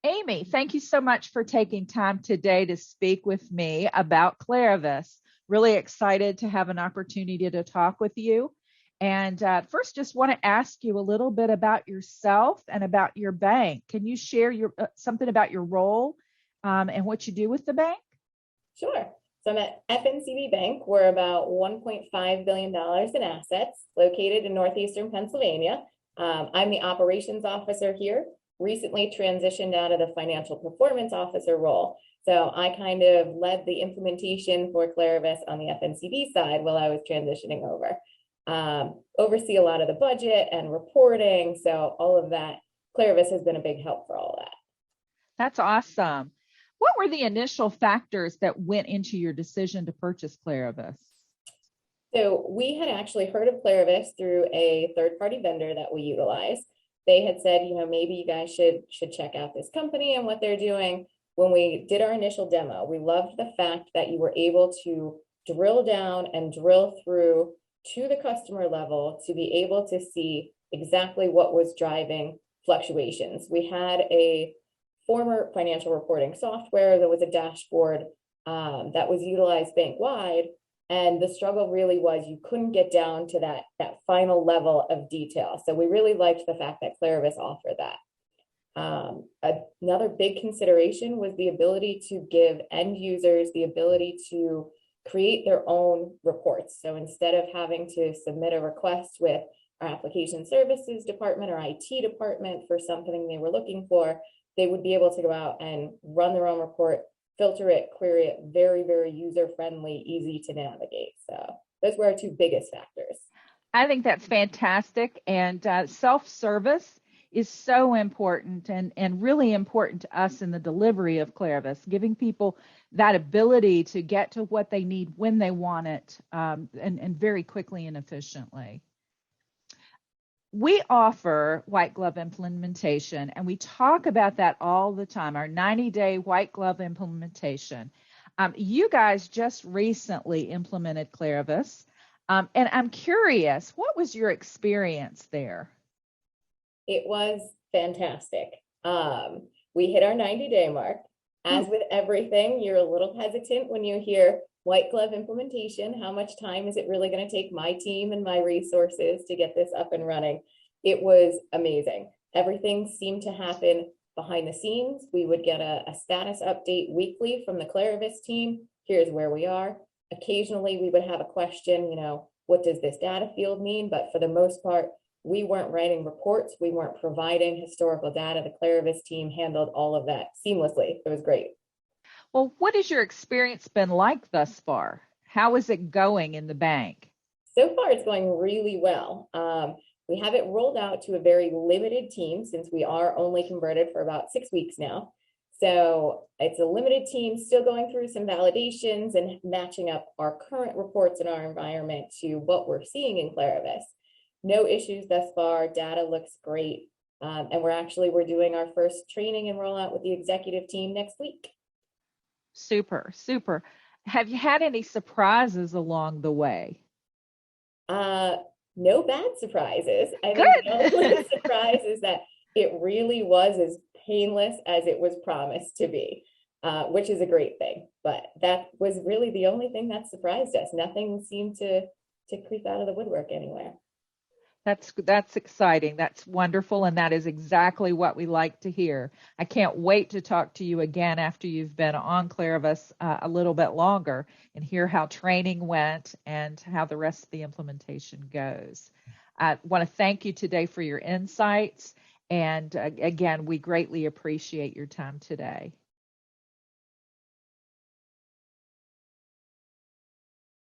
Amy, thank you so much for taking time today to speak with me about KlariVis. Really excited to have an opportunity to talk with you. And first, just want to ask you a little bit about yourself and about your bank. Can you share something about your role and what you do with the bank? Sure. So I'm at FNCB Bank. We're about $1.5 billion in assets located in northeastern Pennsylvania. I'm the operations officer here, recently transitioned out of the financial performance officer role. So I kind of led the implementation for KlariVis on the FNCB side while I was transitioning over. Oversee a lot of the budget and reporting. So all of that, KlariVis has been a big help for all of that. That's awesome. What were the initial factors that went into your decision to purchase KlariVis? So we had actually heard of KlariVis through a third-party vendor that we utilize. They had said, maybe you guys should check out this company and what they're doing. When we did our initial demo, we loved the fact that you were able to drill down and drill through to the customer level to be able to see exactly what was driving fluctuations. We had a former financial reporting software that was a dashboard that was utilized bank-wide. And the struggle really was you couldn't get down to that final level of detail. So we really liked the fact that KlariVis offered that. Another big consideration was the ability to give end users the ability to create their own reports. So instead of having to submit a request with our application services department or IT department for something they were looking for, they would be able to go out and run their own report, filter it, query it, very, very user-friendly, easy to navigate. So those were our two biggest factors. I think that's fantastic. And self-service is so important and really important to us in the delivery of KlariVis, giving people that ability to get to what they need when they want it and very quickly and efficiently. We offer white glove implementation, and we talk about that all the time, our 90-day white glove implementation. You guys just recently implemented KlariVis, and I'm curious, what was your experience there? It was fantastic. We hit our 90-day mark. As with everything, you're a little hesitant when you hear white glove implementation. How much time is it really going to take my team and my resources to get this up and running? It was amazing. Everything seemed to happen behind the scenes. We would get a status update weekly from the KlariVis team. Here's where we are. Occasionally, we would have a question, what does this data field mean? But for the most part, we weren't writing reports. We weren't providing historical data. The KlariVis team handled all of that seamlessly. It was great. Well, what has your experience been like thus far? How is it going in the bank? So far, it's going really well. We have it rolled out to a very limited team since we are only converted for about 6 weeks now. So it's a limited team, still going through some validations and matching up our current reports in our environment to what we're seeing in KlariVis. No issues thus far. Data looks great. And we're doing our first training and rollout with the executive team next week. Super, super. Have you had any surprises along the way? No bad surprises. I Good. think the only surprise is that it really was as painless as it was promised to be, which is a great thing. But that was really the only thing that surprised us. Nothing seemed to creep out of the woodwork anywhere. That's exciting. That's wonderful. And that is exactly what we like to hear. I can't wait to talk to you again after you've been on KlariVis a little bit longer and hear how training went and how the rest of the implementation goes. I want to thank you today for your insights. And again, we greatly appreciate your time today.